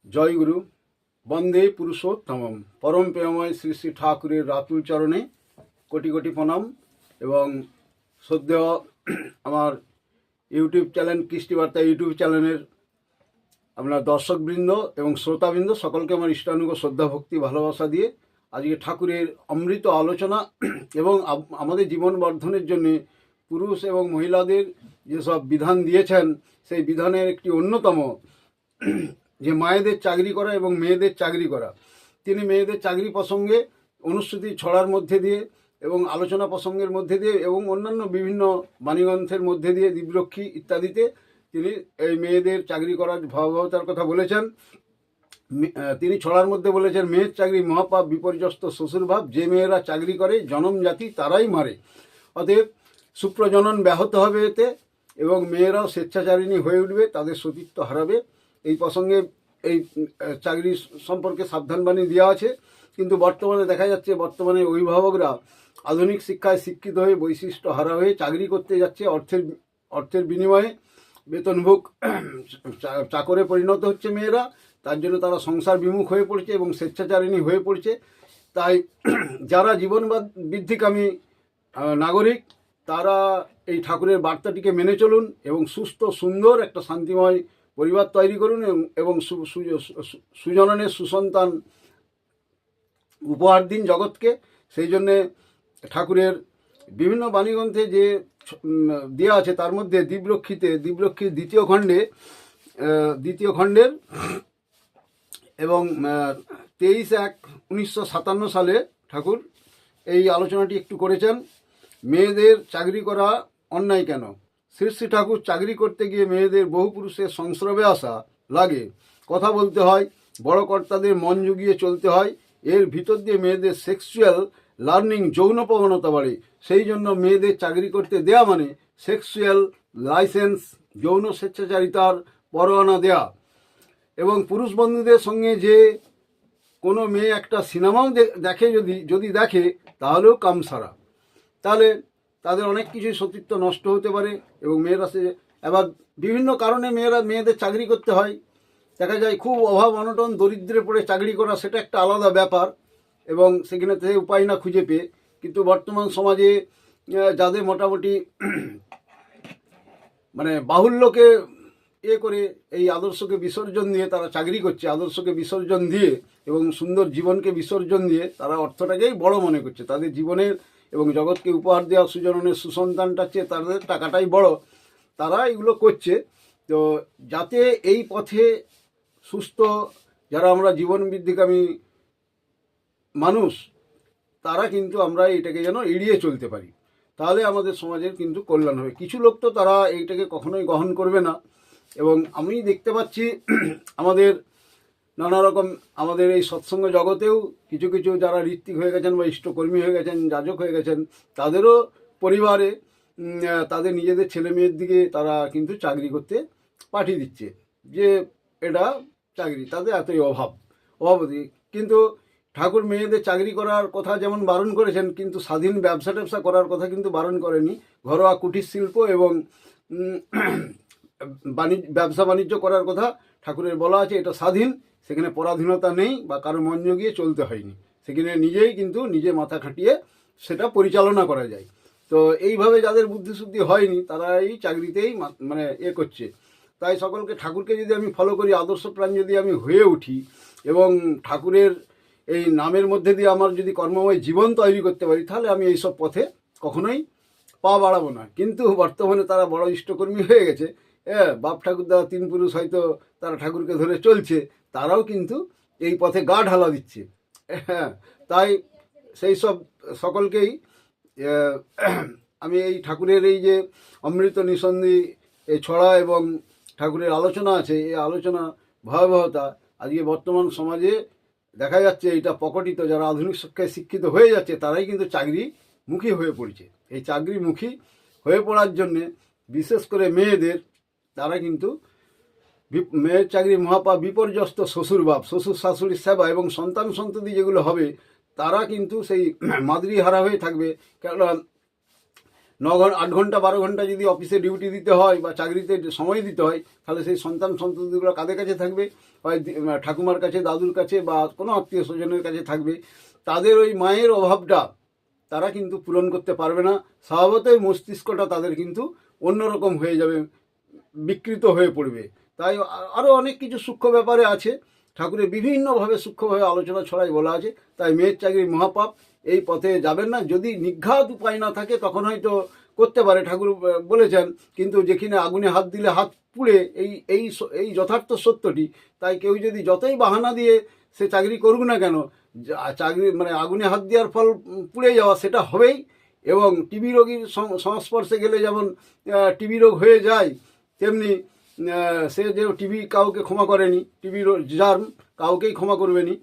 জয়গুরু। বন্দে পুরুষোত্তমম। পরম প্রেমময় শ্রী শ্রী ঠাকুরের রাতুল চরণে কোটি কোটি প্রণাম এবং শ্রদ্ধেয় আমার ইউটিউব চ্যানেল কৃষ্টিবার্তা ইউটিউব চ্যানেলের আপনার দর্শকবৃন্দ এবং শ্রোতাবৃন্দ সকলকে আমার ইষ্টানুগ শ্রদ্ধা ভক্তি ভালোবাসা দিয়ে আজকে ঠাকুরের অমৃত আলোচনা এবং আমাদের জীবন বর্ধনের জন্য পুরুষ এবং মহিলাদের যেসব বিধান দিয়েছেন সেই বিধানের একটি অন্যতম যে মায়েদের চাকরি করা এবং মেয়েদের চাকরি করা। তিনি মেয়েদের চাকরি প্রসঙ্গে অনুশ্রুতি ছড়ার মধ্যে দিয়ে এবং আলোচনা প্রসঙ্গের মধ্যে দিয়ে এবং অন্যান্য বিভিন্ন বাণীগ্রন্থের মধ্যে দিয়ে দিব্যরক্ষী ইত্যাদিতে তিনি এই মেয়েদের চাকরি করার ভয়াবহতার কথা বলেছেন। তিনি ছড়ার মধ্যে বলেছেন, মেয়ের চাকরি মহাপাপ, বিপর্যস্ত শ্বশুরভাব, যে মেয়েরা চাকরি করে জনম জাতি তারাই মারে। অতএব সুপ্রজনন ব্যাহত হবে এতে এবং মেয়েরাও স্বেচ্ছাচারিণী হয়ে উঠবে, তাদের সতীত্ব হারাবে। এই প্রসঙ্গে এই চাকরি সম্পর্কে সাবধানবাণী দেওয়া আছে। কিন্তু বর্তমানে দেখা যাচ্ছে বর্তমানে অভিভাবকরা আধুনিক শিক্ষায় শিক্ষিত হয়ে বৈশিষ্ট্য হারা হয়ে চাকরি করতে যাচ্ছে, অর্থের বিনিময়ে বেতনভোগ চাকরে পরিণত হচ্ছে মেয়েরা। তার জন্য তারা সংসার বিমুখ হয়ে পড়ছে এবং স্বেচ্ছাচারিণী হয়ে পড়ছে। তাই যারা জীবন বৃদ্ধিকামী নাগরিক তারা এই ঠাকুরের বার্তাটিকে মেনে চলুন এবং সুস্থ সুন্দর একটা শান্তিময় পরিবার তৈরি করুন এবং সুজননের সুসন্তান উপহার দিন জগৎকে। সেই জন্যে ঠাকুরের বিভিন্ন বাণীগ্রন্থে যে দেওয়া আছে তার মধ্যে দিব্যরক্ষীর দ্বিতীয় খণ্ডের এবং 23/1/1957 সালে ঠাকুর এই আলোচনাটি একটু করেছেন। মেয়েদের চাকরি করা অন্যায় কেন? শ্রী শ্রী ঠাকুর চাকরি করতে গিয়ে মেয়েদের বহু পুরুষের সংস্রবে আসা লাগে, কথা বলতে হয়, বড় কর্তাদের মন জুগিয়ে চলতে হয়। এর ভিতর দিয়ে মেয়েদের সেক্সুয়াল লার্নিং, যৌন প্রবণতা বাড়ে। সেই জন্য মেয়েদের চাকরি করতে দেয়া মানে সেক্সুয়াল লাইসেন্স, যৌন স্বেচ্ছাচারিতার পরোয়ানা দেয়া। এবং পুরুষ বন্ধুদের সঙ্গে যে কোনো মেয়ে একটা সিনেমাও দেখে, যদি দেখে তাহলেও কাম সারা, তাহলে তাদের অনেক কিছুই সতীত্ব নষ্ট হতে পারে। এবং মেয়েরা এবার বিভিন্ন কারণে মেয়েদের চাকরি করতে হয়। দেখা যায় খুব অভাব অনটন দরিদ্রে পড়ে চাকরি করা, সেটা একটা আলাদা ব্যাপার এবং সেখানে থেকে উপায় না খুঁজে পেয়ে। কিন্তু বর্তমান সমাজে যাদের মোটামুটি মানে বাহুল্যকে করে এই আদর্শকে বিসর্জন দিয়ে তারা চাকরি করছে, আদর্শকে বিসর্জন দিয়ে এবং সুন্দর জীবনকে বিসর্জন দিয়ে তারা অর্থটাকেই বড় মনে করছে। তাদের জীবনের এবং জগৎকে উপহার দেওয়া সুজননের সুসন্তানটার চেয়ে তাদের টাকাটাই বড়, তারা এগুলো করছে। তো যাতে এই পথে সুস্থ যারা আমরা জীবন বৃদ্ধিকামী মানুষ তারা কিন্তু আমরা এইটাকে যেন এড়িয়ে চলতে পারি, তাহলে আমাদের সমাজের কিন্তু কল্যাণ হবে। কিছু লোক তো তারা এইটাকে কখনোই গ্রহণ করবে না। এবং আমি দেখতে পাচ্ছি আমাদের নানা রকম আমাদের এই সৎসঙ্গ জগতেও কিছু কিছু যারা ঋত্বিক হয়ে গেছেন বা ইষ্টকর্মী হয়ে গেছেন, যাজক হয়ে গেছেন, তাদেরও পরিবারে তাদের নিজেদের ছেলে মেয়ের দিকে তারা কিন্তু চাকরি করতে পাঠিয়ে দিচ্ছে, যে এটা চাকরি, তাদের এতই অভাবতী। কিন্তু ঠাকুর মেয়েদের চাকরি করার কথা যেমন বারণ করেছেন, কিন্তু স্বাধীন ব্যবসা করার কথা কিন্তু বারণ করেনি। ঘরোয়া কুটির শিল্প এবং ব্যবসা বাণিজ্য করার কথা ঠাকুরের বলা আছে, এটা স্বাধীন, সেখানে পরাধীনতা নেই বা কারো মন জগিয়ে চলতে হয়নি। সেখানে নিজেই কিন্তু নিজে মাথা খাটিয়ে সেটা পরিচালনা করা যায়। তো এইভাবে যাদের বুদ্ধিশুদ্ধি হয়নি তারা এই চাকরিতেই মানে করছে। তাই সকলকে ঠাকুরকে যদি আমি ফলো করি, আদর্শ প্রাণ যদি আমি হয়ে উঠি এবং ঠাকুরের এই নামের মধ্যে দিয়ে আমার যদি কর্মময় জীবন তৈরি করতে পারি, তাহলে আমি এইসব পথে কখনোই পা বাড়াবো না। কিন্তু বর্তমানে তারা বড় ইষ্টকর্মী হয়ে গেছে, বাপ ঠাকুরদা 3 পুরুষ হয়তো তারা ঠাকুরকে ধরে চলছে, তারাও কিন্তু এই পথে গা ঢালা দিচ্ছে। তাই সেই সব সকলকেই আমি এই ঠাকুরের এই যে অমৃত নিঃসন্দি এই ছড়া এবং ঠাকুরের আলোচনা আছে, এই আলোচনা ভয়াবহতা আজকে বর্তমান সমাজে দেখা যাচ্ছে এটা প্রকটিত। যারা আধুনিক শিক্ষায় শিক্ষিত হয়ে যাচ্ছে তারাই কিন্তু চাকরিমুখী হয়ে পড়ছে। এই চাকরিমুখী হয়ে পড়ার জন্যে বিশেষ করে মেয়েদের, তারা কিন্তু মেয়ের চাকরি মহাপাপ, বিপর্যস্ত শ্বশুরভাব, শ্বশুর শাশুড়ির সেবা এবং সন্তান সন্ততি যেগুলো হবে তারা কিন্তু সেই মাদ্রিহারা হয়ে থাকবে। কেননা ঘন্টা 8 ঘন্টা 12 ঘন্টা যদি অফিসে ডিউটি দিতে হয় বা চাকরিতে সময় দিতে হয়, তাহলে সেই সন্তান সন্ততিগুলো কাদের কাছে থাকবে? হয় ঠাকুমার কাছে, দাদুর কাছে, বা কোনো আত্মীয় স্বজনের কাছে থাকবে। তাদের ওই মায়ের অভাবটা তারা কিন্তু পূরণ করতে পারবে না। স্বভাবতই মস্তিষ্কটা তাদের কিন্তু অন্যরকম হয়ে যাবে, বিকৃত হয়ে পড়বে। তাই আরও অনেক কিছু সূক্ষ্ম ব্যাপারে আছে, ঠাকুরের বিভিন্নভাবে সূক্ষ্মভাবে আলোচনা ছড়াই বলা আছে। তাই মেয়ের চাকরি মহাপাপ, এই পথে যাবেন না। যদি নিঘাত উপায় না থাকে তখন হয়তো করতে পারে, ঠাকুর বলেছেন, কিন্তু যেখানে আগুনে হাত দিলে হাত পুড়ে, এই এই এই যথার্থ সত্যটি। তাই কেউ যদি যতই বাহানা দিয়ে সে চাকরি করুক না কেন, চাকরি মানে আগুনে হাত দেওয়ার ফল পুড়ে যাওয়া সেটা হবেই। এবং টিবি রোগীর সংস্পর্শে গেলে যেমন টিবি রোগ হয়ে যায়, তেমনি সে যে টিবি কাউকে ক্ষমা করেনি, টিবি জার্ম কাউকেই ক্ষমা করবেনি,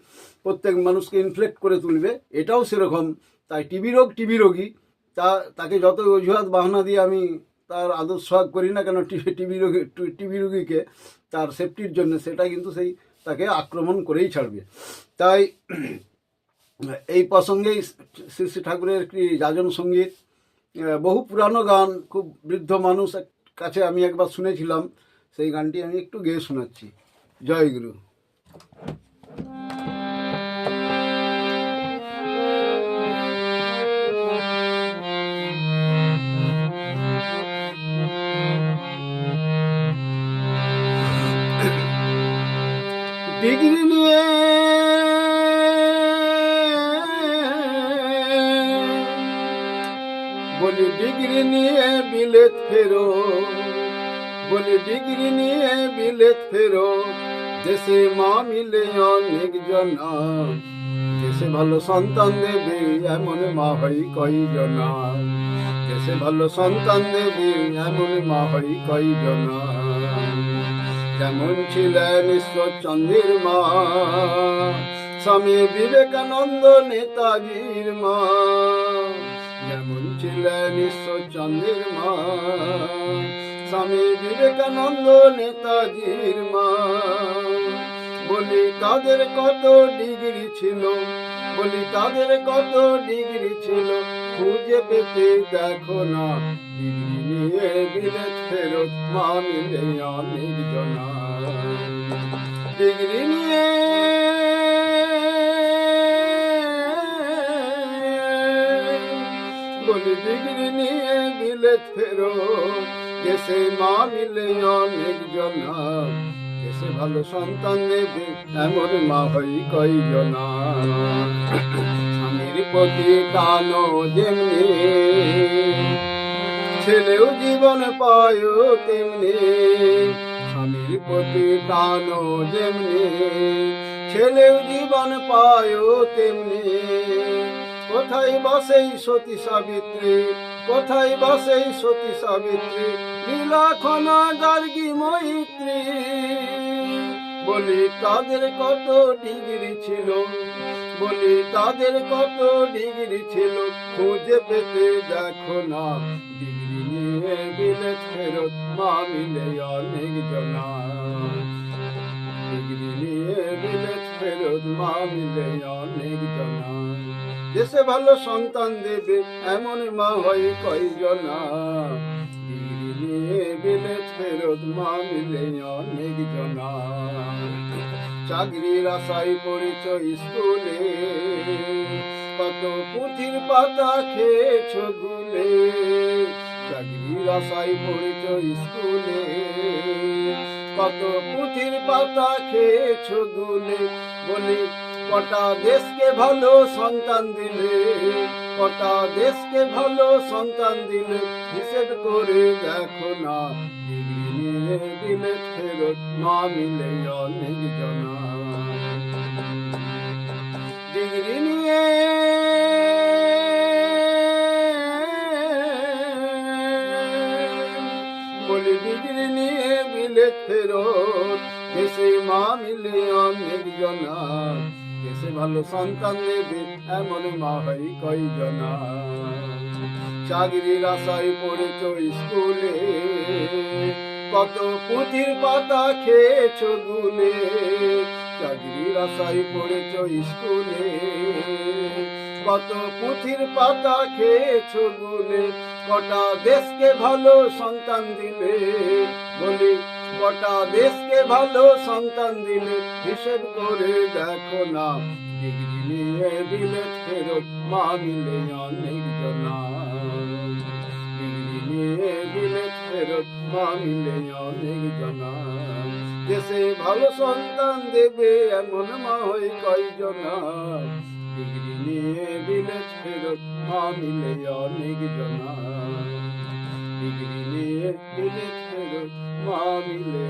প্রত্যেক মানুষকে ইনফ্লেক্ট করে তুলবে, এটাও সেরকম। তাই টিবি রোগী তাকে যত অজুহাত বাহানা দিয়ে আমি তার আদর সোহাগ করি না কেন, টিবি রোগীকে তার সেফটির জন্য, সেটা কিন্তু সেই তাকে আক্রমণ করেই ছাড়বে। তাই এই প্রসঙ্গেই শ্রী শ্রী ঠাকুরের একটি যাজন সঙ্গীত, বহু পুরানো গান, খুব বৃদ্ধ মানুষ কাছে আমি একবার শুনেছিলাম, সেই গানটি আমি একটু গেয়ে শোনাচ্ছি। জয় গুরু। ডিগ্রি নিয়ে বলি, ডিগ্রি নিয়ে বিলেত ফেরো, বলি ডিগ্রি নিয়ে বিলেত ফেরো, দেশে মা মিলে অনেক জনা, দেশে ভালো সন্তান দেবে এমন মা হয় কয়জনা, দেশে ভালো সন্তান দেবে এমন মা হয় কয়জনা। যেমন ছিলেন ঈশ্বরচন্দ্রের মা, স্বামী বিবেকানন্দ নেতাজির মা, যেমন ছিলেন ঈশ্বরচন্দ্রের মা, স্বামী বিবেকানন্দ নেতাজির মা। বলি তাদের কত ডিগ্রি ছিল, বলি তাদের কত ডিগ্রি ছিল, খুঁজে পেতে দেখো না, ডিগ্রি নিয়ে বিলেত ফেরত মা মিলে অনেক জনা। ডিগ্রি নিয়ে বলি, ডিগ্রি নিয়ে বিলেত ফেরত, দেশে মা মিলে অনেক জনা, দেশে ভালো সন্তান দেবে এমন মা হয় কয়জনা। স্বামীর প্রতি টানো যেমনি, ছেলেও জীবন পায় তেমনি, স্বামীর প্রতি টানো যেমনি, ছেলেও জীবন পায় তেমনি। কোথায় বসেই সতী সাবিত্রী, কোথায় বসেই সতী সাবিত্রী, লীলাখনা গার্গী মৈত্রী। বলি তাদের কত ডিগ্রি ছিল, বলি তাদের কত ডিগ্রি ছিল, খুঁজে পেতে দেখো না, ডিগ্রি নিয়ে বিলেত ফেরত মা মিলে অনেক জনা, ডিগ্রি নিয়ে বিলেত ফেরত মা মিলে অনেক জনা। দেশে ভালো সন্তান দেবে এমন মা হয় কয়জনা, ডিগ্রি নিয়ে বিলেত ফেরত মা মিলে অনেক জনা। চাকরির আশায় পড়েছ স্কুলে, কত পুঁথির পাতা খেয়েছ গুলে, চাকরির আশায় পড়েছ স্কুলে, কত পুঁথির পাতা খেয়েছ গুলে। বলি কটা দেশকে ভালো সন্তান দিলে, কটা দেশকে ভালো সন্তান দিলে, হিসেব করে দেখো না, ডিগ্রি নিয়ে বিলেত ফেরত মা মিলে অনেক জনা। ডিগ্রি নিয়ে বলি, ডিগ্রি নিয়ে বিলেত ফেরত, দেশে মা মিলে অনেক জনা, দেশে ভালো সন্তান দেবে এমন মা হয় কয়জনা। চাকরির আশায় পড়েছ স্কুলে, কত পুঁথির পাতা খেয়েছ গুলে, চাকরির আশায় পড়েছ স্কুলে, কত পুঁথির পাতা খেয়েছ গুলে। কটা দেশকে ভালো সন্তান দিলে, বলি কটা দেশকে ভালো সন্তান দিলে, হিসেব করে দেখো না, ডিগ্রি নিয়ে বিলেত ফেরত মা মিলে অনেক জনা, ডিগ্রি নিয়ে বিলেত ফেরত মা মিলে অনেক জনা, দেশে ভালো সন্তান দেবে এমন মা হয় কয়জনা, ডিগ্রি নিয়ে বিলেত ফেরত মা মিলে অনেক জনা, ডিগ্রি নিয়ে বিলেত ফেরত মা মিলে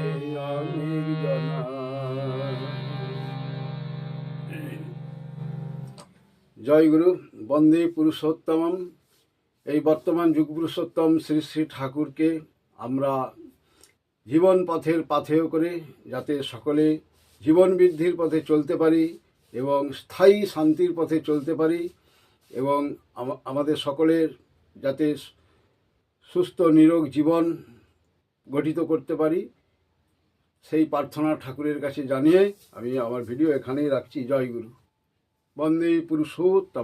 অনেক জনা। জয় গুরু, বন্দে পুরুষোত্তমম। এই বর্তমান যুগ পুরুষোত্তম শ্রী শ্রী ঠাকুরকে আমরা জীবন পথের পাথেয় করে যাতে সকলে জীবন বৃদ্ধির পথে চলতে পারি এবং স্থায়ী শান্তির পথে চলতে পারি এবং আমাদের সকলের যাতে সুস্থ নিরোগ জীবন গঠিত করতে পারি, সেই প্রার্থনা ঠাকুরের কাছে জানিয়ে আমি আমার ভিডিও এখানেই রাখছি। জয় গুরু, বন্দে পুরুষোত্তম।